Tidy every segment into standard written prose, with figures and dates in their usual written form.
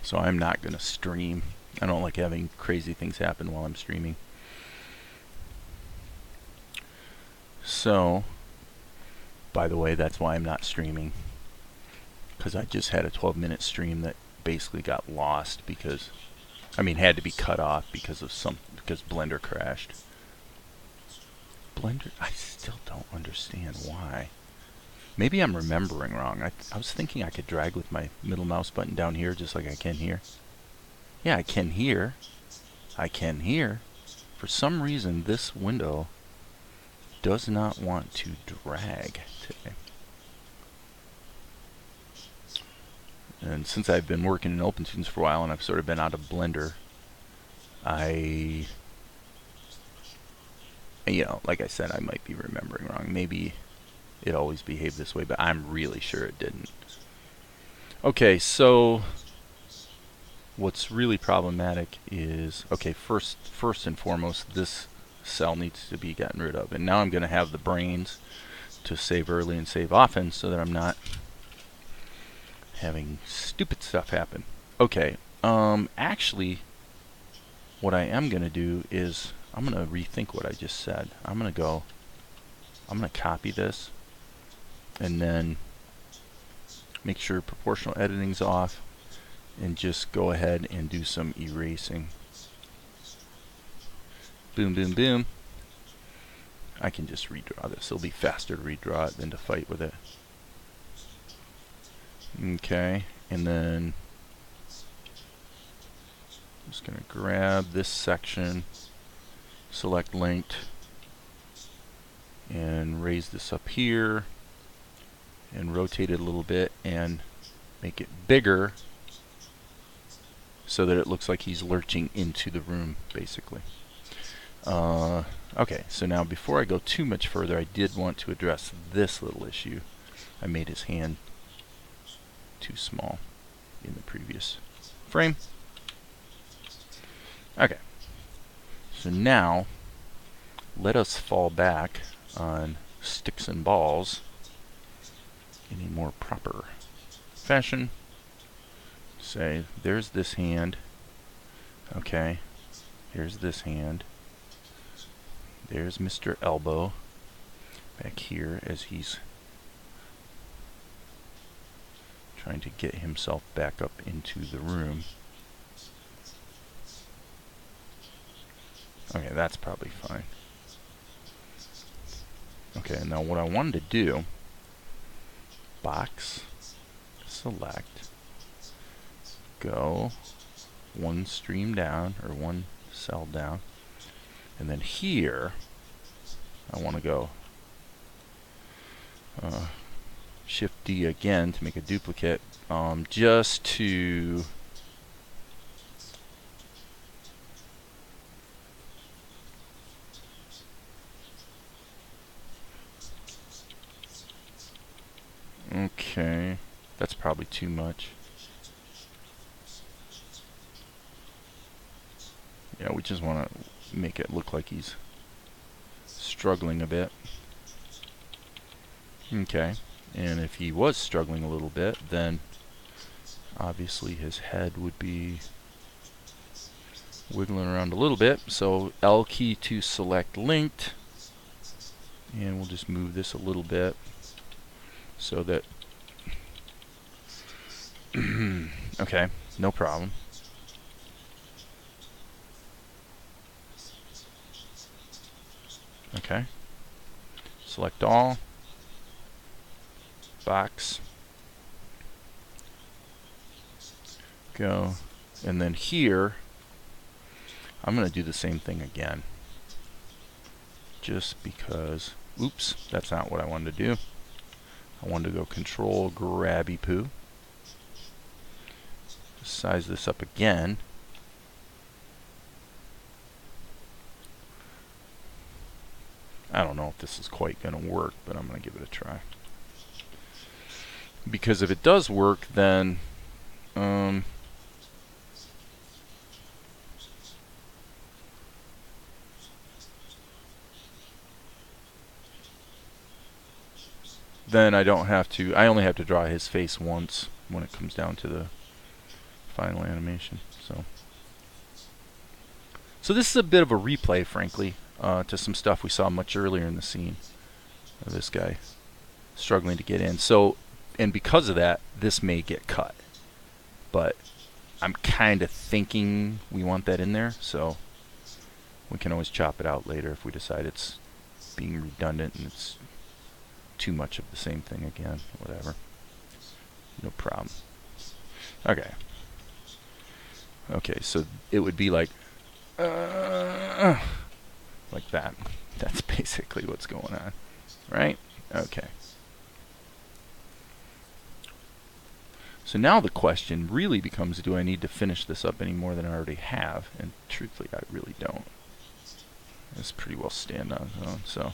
So I'm not going to stream. I don't like having crazy things happen while I'm streaming. So, by the way, that's why I'm not streaming. Because I just had a 12-minute stream that basically got lost because, had to be cut off because Blender crashed. Blender, I still don't understand why. Maybe I'm remembering wrong. I was thinking I could drag with my middle mouse button down here just like I can here. Yeah, I can here. I can here. For some reason, this window does not want to drag today. And since I've been working in OpenTunes for a while and I've sort of been out of Blender, like I said, I might be remembering wrong. Maybe it always behaved this way, but I'm really sure it didn't. Okay, so what's really problematic is, okay, first and foremost, this cell needs to be gotten rid of. And now I'm going to have the brains to save early and save often so that I'm not having stupid stuff happen. Okay, actually, what I am going to do is I'm going to rethink what I just said. I'm going to copy this and then make sure proportional editing's off and just go ahead and do some erasing. Boom, boom, boom. I can just redraw this. It'll be faster to redraw it than to fight with it. Okay, and then I'm just going to grab this section, select linked, and raise this up here, and rotate it a little bit, and make it bigger so that it looks like he's lurching into the room, basically. Okay, so now before I go too much further, I did want to address this little issue. I made his hand too small in the previous frame. Okay, so now let us fall back on sticks and balls in a more proper fashion. Say, there's this hand. Okay, here's this hand. There's Mr. Elbow back here as he's trying to get himself back up into the room. Okay, that's probably fine. Okay, now what I wanted to do, box, select, go one stream down, or one cell down, and then here I want to go Shift D again to make a duplicate, just to okay, that's probably too much. Yeah, we just want to make it look like he's struggling a bit. Okay, and if he was struggling a little bit, then obviously his head would be wiggling around a little bit. So L key to select linked, and we'll just move this a little bit so that okay, no problem. Okay, select all, box, go, and then here I'm going to do the same thing again, just because, oops, that's not what I wanted to do. I wanted to go control grabby poo, size this up again, I don't know if this is quite going to work, but I'm going to give it a try. Because if it does work, then I don't have to, I only have to draw his face once when it comes down to the final animation. So this is a bit of a replay, frankly, to some stuff we saw much earlier in the scene. This guy struggling to get in. So, and because of that, this may get cut. But I'm kind of thinking we want that in there, so we can always chop it out later if we decide it's being redundant and it's too much of the same thing again. Whatever. No problem. Okay. Okay, so it would be like that. That's basically what's going on, right? Okay. So now the question really becomes, do I need to finish this up any more than I already have? And truthfully, I really don't. It's pretty well stand on its own, so.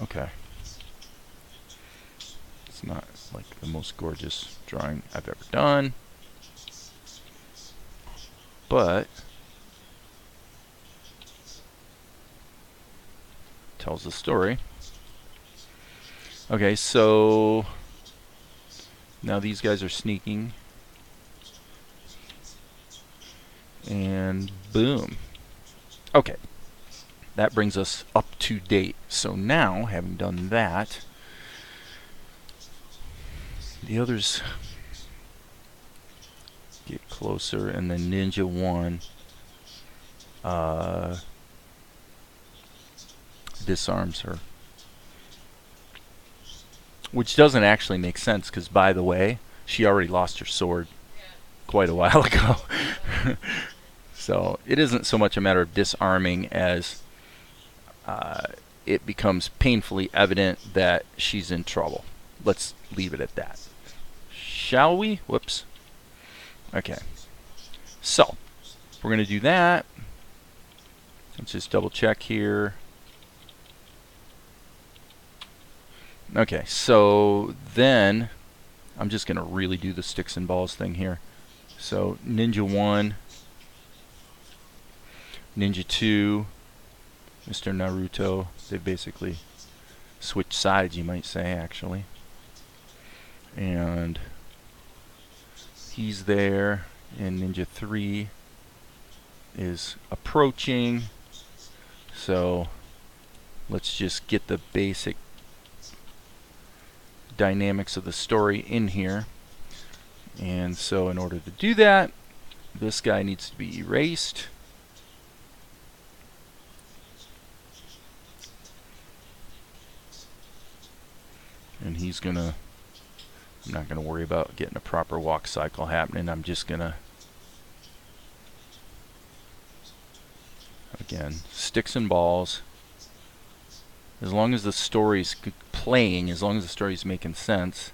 Okay. It's not like the most gorgeous drawing I've ever done, but tells the story. Okay, so now these guys are sneaking, and boom. Okay. That brings us up to date. So now, having done that, the others get closer, and then Ninja 1 disarms her. Which doesn't actually make sense, because, by the way, she already lost her sword quite a while ago. So it isn't so much a matter of disarming as it becomes painfully evident that she's in trouble. Let's leave it at that. Shall we? Whoops. Okay. So, we're going to do that. Let's just double check here. Okay, so then I'm just going to really do the sticks and balls thing here. So, Ninja 1, Ninja 2, Mr. Naruto, they basically switch sides, you might say, actually. And he's there, and Ninja 3 is approaching. So let's just get the basic dynamics of the story in here. And so in order to do that, this guy needs to be erased. And he's gonna, I'm not gonna worry about getting a proper walk cycle happening. I'm just gonna, again, sticks and balls. As long as the story's playing, as long as the story's making sense,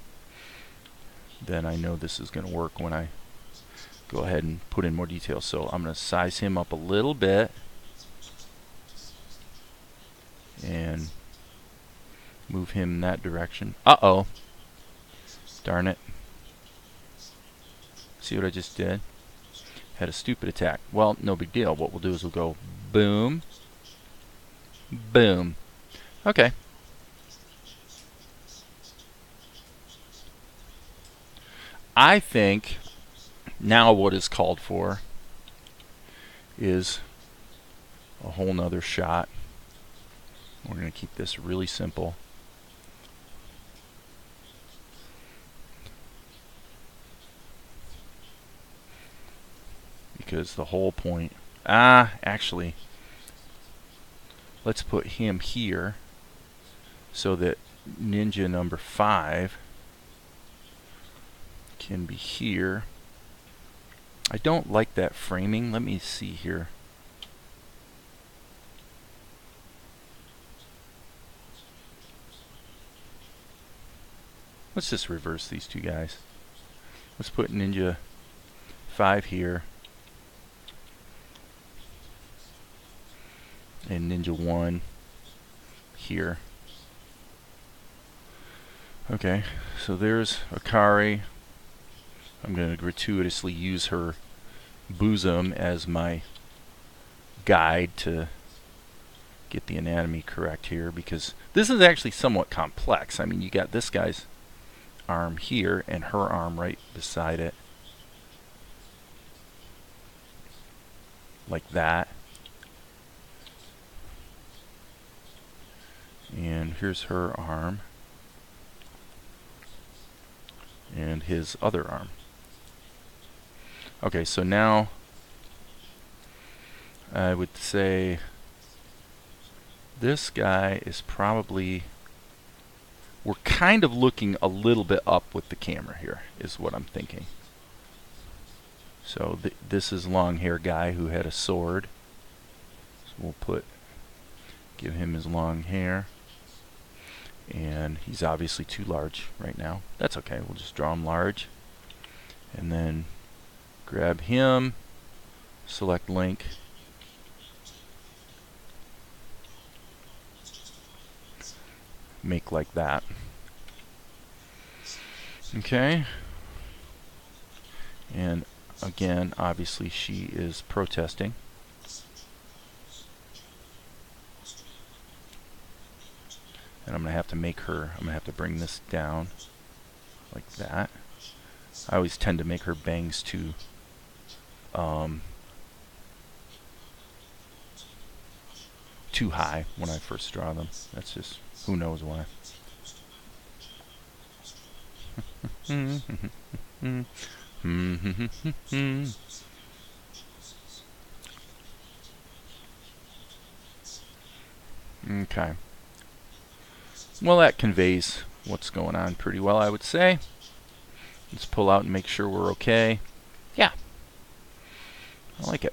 then I know this is gonna work when I go ahead and put in more details. So I'm gonna size him up a little bit and move him in that direction. Uh-oh. Darn it. See what I just did? Had a stupid attack. Well, no big deal. What we'll do is we'll go boom, boom. Okay. I think now what is called for is a whole nother shot. We're going to keep this really simple. Because the whole point, actually, let's put him here so that Ninja number 5 can be here. I don't like that framing. Let me see here. Let's just reverse these two guys. Let's put Ninja 5 here. and Ninja 1 here. Okay, so there's Akari. I'm going to gratuitously use her bosom as my guide to get the anatomy correct here, because this is actually somewhat complex. I mean, you got this guy's arm here and her arm right beside it, like that. And here's her arm and his other arm. Okay, so now I would say this guy is probably, we're kind of looking a little bit up with the camera here, is what I'm thinking. So this is long hair guy who had a sword. So we'll give him his long hair. And he's obviously too large right now. That's okay, we'll just draw him large. And then grab him, select link. Make like that. Okay. And again, obviously she is protesting. And I'm going to have to make her, I'm going to have to bring this down like that. I always tend to make her bangs too high when I first draw them. That's just, who knows why. Okay. Well, that conveys what's going on pretty well, I would say. Let's pull out and make sure we're okay. Yeah. I like it.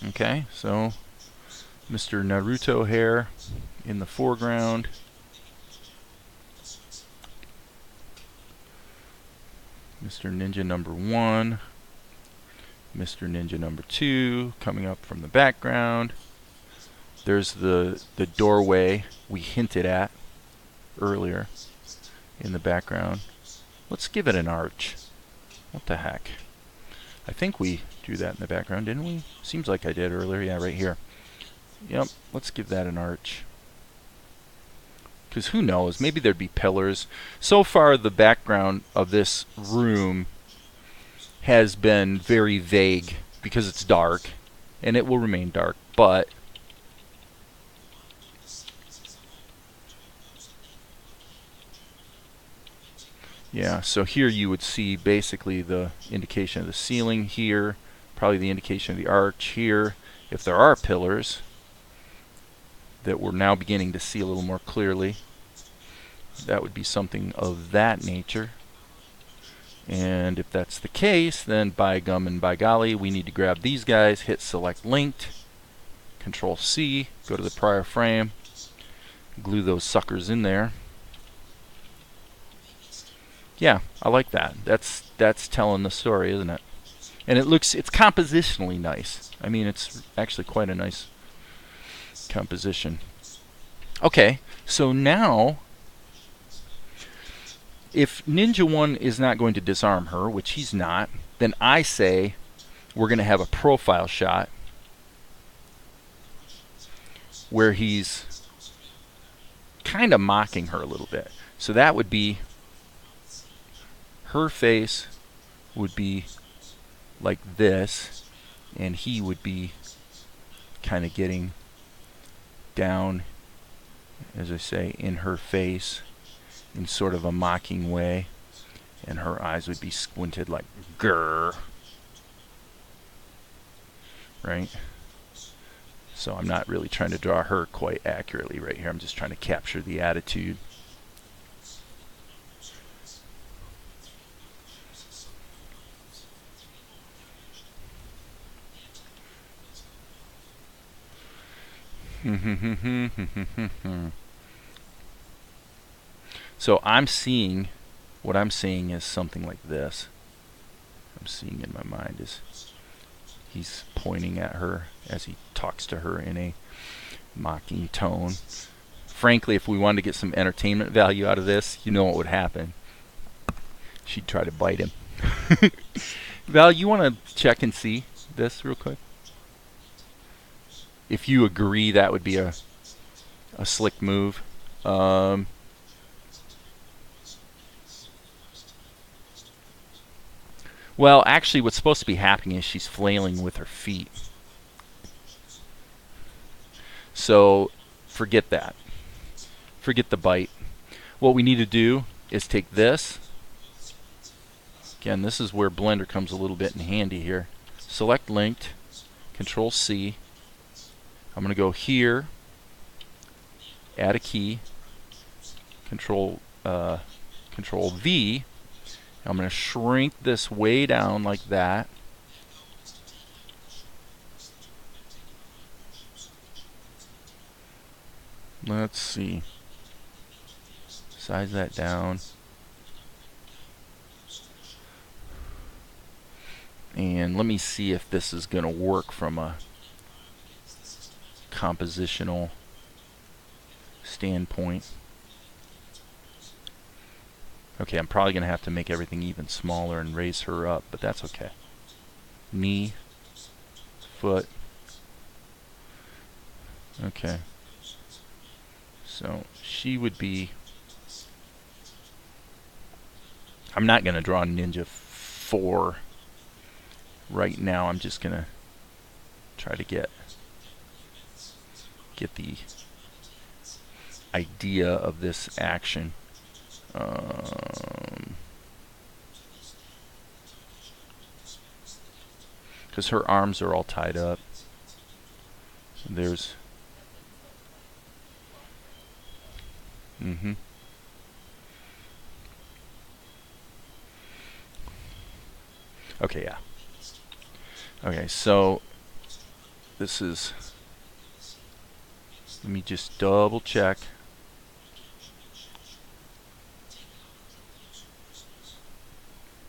Okay, so Mr. Naruto hair in the foreground. Mr. Ninja number 1. Mr. Ninja number 2 coming up from the background. There's the doorway we hinted at earlier in the background. Let's give it an arch. What the heck? I think we drew that in the background, didn't we? Seems like I did earlier. Yeah, right here. Yep, let's give that an arch. Because who knows? Maybe there'd be pillars. So far, the background of this room has been very vague because it's dark, and it will remain dark, but yeah, so here you would see basically the indication of the ceiling here, probably the indication of the arch here. If there are pillars that we're now beginning to see a little more clearly, that would be something of that nature. And if that's the case, then by gum and by golly, we need to grab these guys, hit select linked, Control C, go to the prior frame, glue those suckers in there. Yeah, I like that. That's telling the story, isn't it? And it's compositionally nice. I mean, it's actually quite a nice composition. Okay, so now, if Ninja 1 is not going to disarm her, which he's not, then I say we're going to have a profile shot where he's kind of mocking her a little bit. So that would be, her face would be like this, and he would be kind of getting down, as I say, in her face in sort of a mocking way, and her eyes would be squinted like grrr, right? So I'm not really trying to draw her quite accurately right here. I'm just trying to capture the attitude. So I'm seeing, what I'm seeing is something like this. I'm seeing in my mind is He's pointing at her as he talks to her in a mocking tone. Frankly, if we wanted to get some entertainment value out of this, you know what would happen. She'd try to bite him. Val, you want to check and see this real quick? If you agree that would be a slick move. Well, actually, what's supposed to be happening is she's flailing with her feet. So, forget that. Forget the bite. What we need to do is take this. Again, this is where Blender comes a little bit in handy here. Select linked, Control C. I'm going to go here, add a key, Control V. I'm going to shrink this way down like that. Let's see. Size that down. And let me see if this is going to work from a compositional standpoint. Okay, I'm probably going to have to make everything even smaller and raise her up, but that's okay. Knee, foot. Okay. So she would be... I'm not going to draw Ninja 4 right now. I'm just going to try to get the idea of this action. Because her arms are all tied up. There's... Okay, yeah. Okay, so this is... Let me just double check.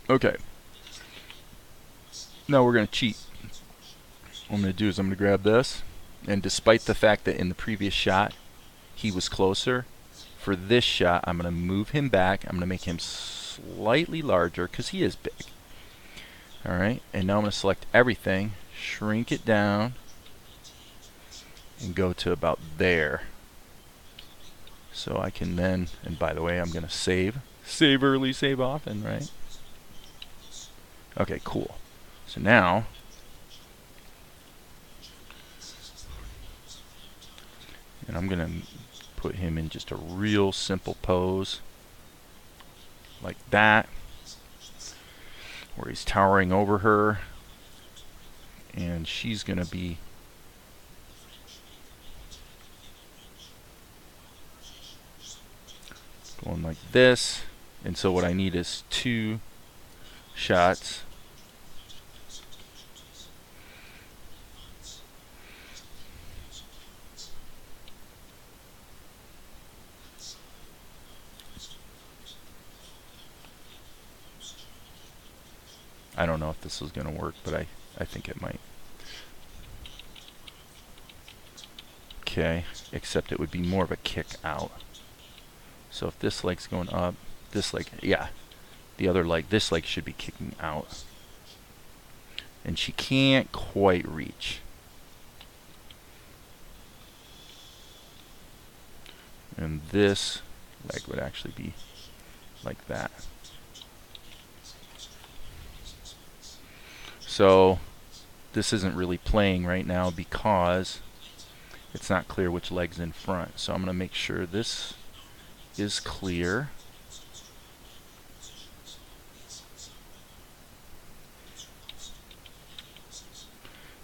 Okay. Now we're going to cheat. What I'm going to do is I'm going to grab this, and despite the fact that in the previous shot he was closer, for this shot I'm going to move him back. I'm going to make him slightly larger because he is big. Alright, and now I'm going to select everything, shrink it down, and go to about there. So I can then, and by the way, I'm going to save. Save early, save often, right? Okay, cool. So now, and I'm going to put him in just a real simple pose, like that, where he's towering over her, and she's going to be going like this. And so what I need is 2 shots. I don't know if this is going to work, but I think it might. Okay, except it would be more of a kick out. So if this leg's going up, this leg, yeah, the other leg, this leg should be kicking out. And she can't quite reach. And this leg would actually be like that. So this isn't really playing right now because it's not clear which leg's in front. So I'm going to make sure this is clear.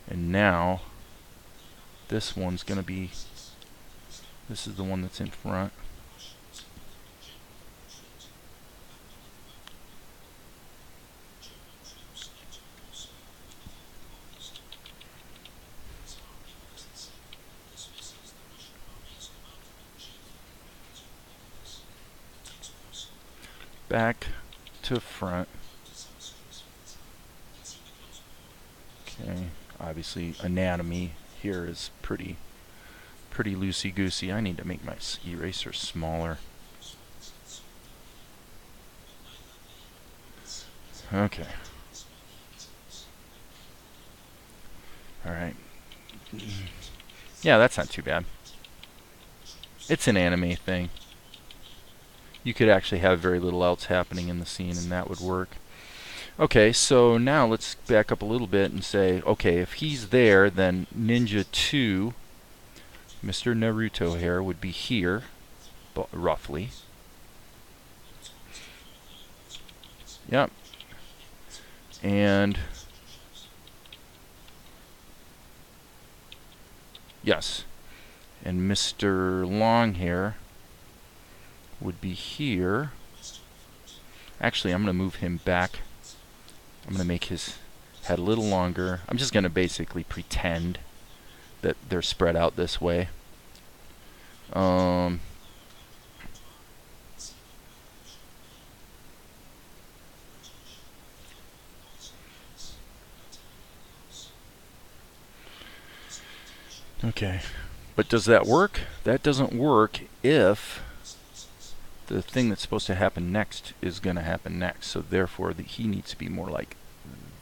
And now this one's going to be, this is the one that's in front. Back to front. Okay, obviously anatomy here is pretty loosey-goosey. I need to make my eraser smaller. Okay. Alright. Yeah, that's not too bad. It's an anime thing. You could actually have very little else happening in the scene and that would work. Okay, so now let's back up a little bit and say, okay, if he's there, then Ninja 2, Mr. Naruto here, would be here, roughly. Yep. And yes. And Mr. Longhair would be here. Actually, I'm going to move him back. I'm going to make his head a little longer. I'm just going to basically pretend that they're spread out this way. Okay. But does that work? That doesn't work if the thing that's supposed to happen next is going to happen next. So therefore, he needs to be more like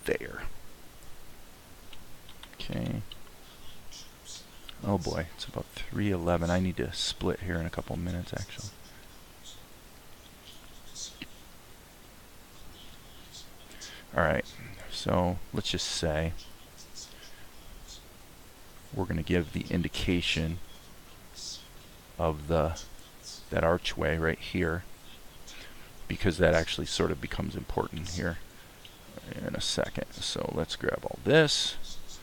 there. Okay. Oh boy, it's about 3:11. I need to split here in a couple minutes, actually. Alright, so let's just say we're going to give the indication of that archway right here, because that actually sort of becomes important here in a second. So let's grab all this,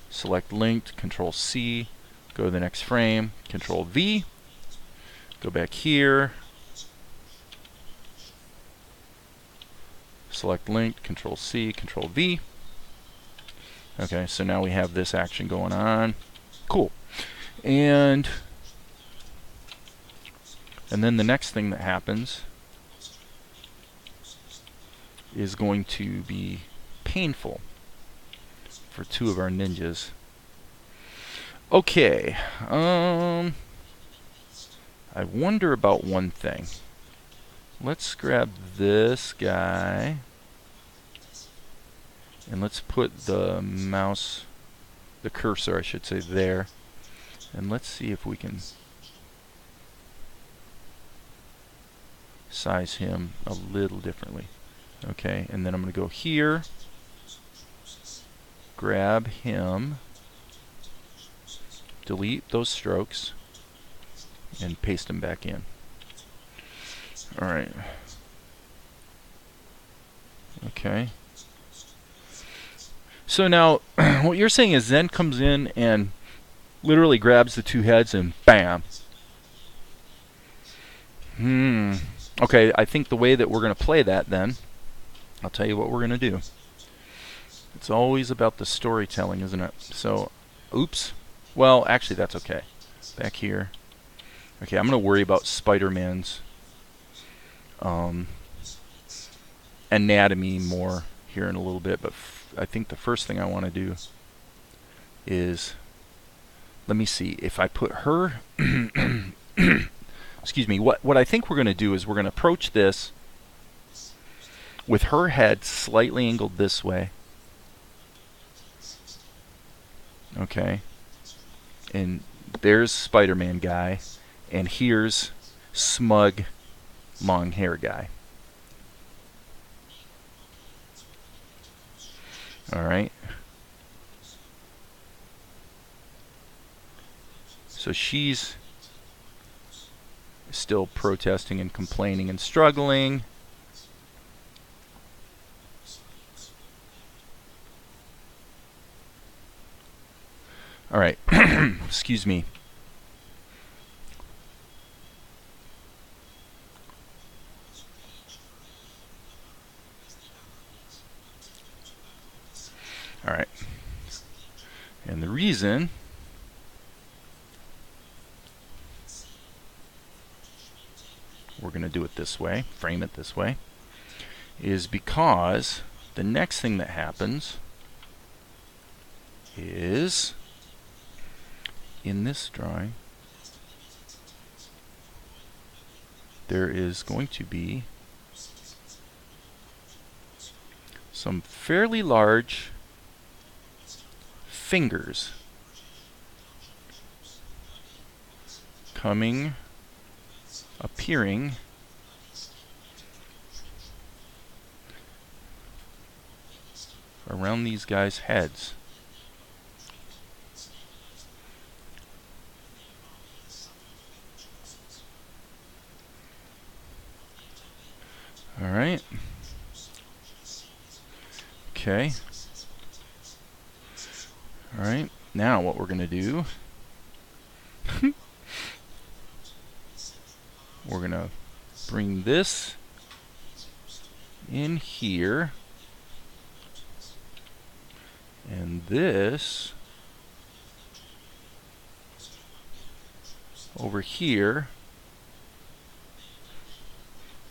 select linked, Control C, go to the next frame, Control V, go back here, select linked, Control C, Control V. Okay, so now we have this action going on. Cool. And then the next thing that happens is going to be painful for two of our ninjas. Okay. I wonder about one thing. Let's grab this guy and let's put the mouse, the cursor I should say, there, and let's see if we can size him a little differently. Okay, and then I'm going to go here, grab him, delete those strokes, and paste them back in. Alright. Okay. So now, what you're saying is Zen comes in and literally grabs the two heads and BAM! Okay, I think the way that we're going to play that then, I'll tell you what we're going to do. It's always about the storytelling, isn't it? So, oops. Well, actually, that's okay. Back here. Okay, I'm going to worry about Spider-Man's anatomy more here in a little bit, but I think the first thing I want to do is, let me see, if I put her, excuse me, what I think we're going to do is we're going to approach this with her head slightly angled this way. Okay. And there's Spider-Man guy, and here's smug long hair guy. Alright. So she's still protesting and complaining and struggling. Alright. Excuse me. Alright. And the reason we're going to do it this way, frame it this way, is because the next thing that happens is in this drawing there is going to be some fairly large fingers appearing around these guys' heads. All right. Okay. All right. Now what we're going to do, we're going to bring this in here and this over here.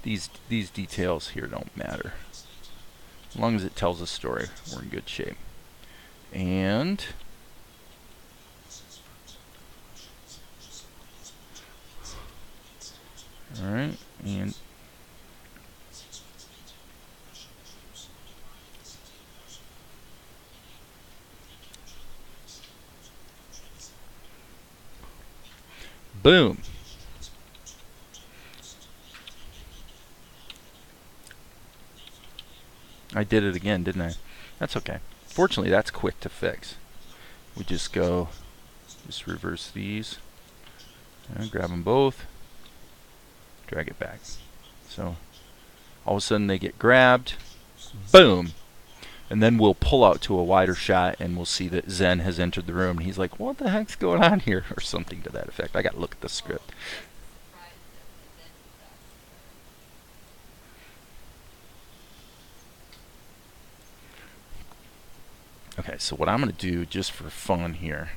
These details here don't matter. As long as it tells a story, we're in good shape. And all right, and boom. I did it again, didn't I? That's okay. Fortunately, that's quick to fix. We just reverse these, and grab them both, drag it back. So all of a sudden they get grabbed, boom, and then we'll pull out to a wider shot and we'll see that Zen has entered the room and he's like, what the heck's going on here? Or something to that effect. I gotta look at the script. Okay, so what I'm going to do just for fun here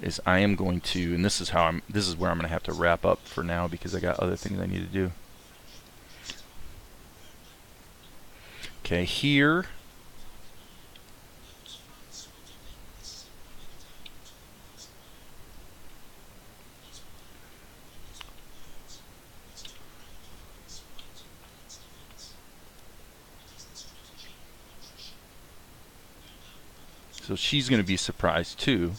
is I am going to, and this is where I'm going to have to wrap up for now because I got other things I need to do. Okay, here so she's going to be surprised too.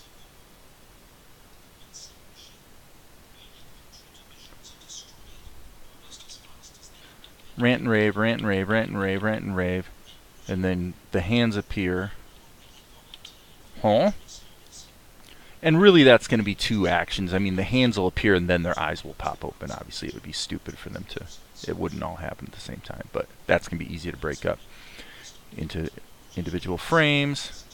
Rant and rave, rant and rave, rant and rave, rant and rave. And then the hands appear. Huh? And really that's going to be two actions. I mean, the hands will appear and then their eyes will pop open. Obviously it would be stupid for them to, it wouldn't all happen at the same time. But that's going to be easy to break up into individual frames.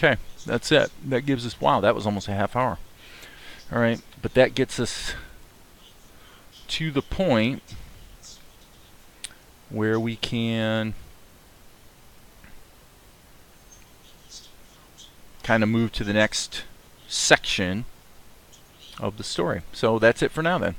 Okay, that's it. That gives us, wow, that was almost a half hour. All right, but that gets us to the point where we can kind of move to the next section of the story. So that's it for now then.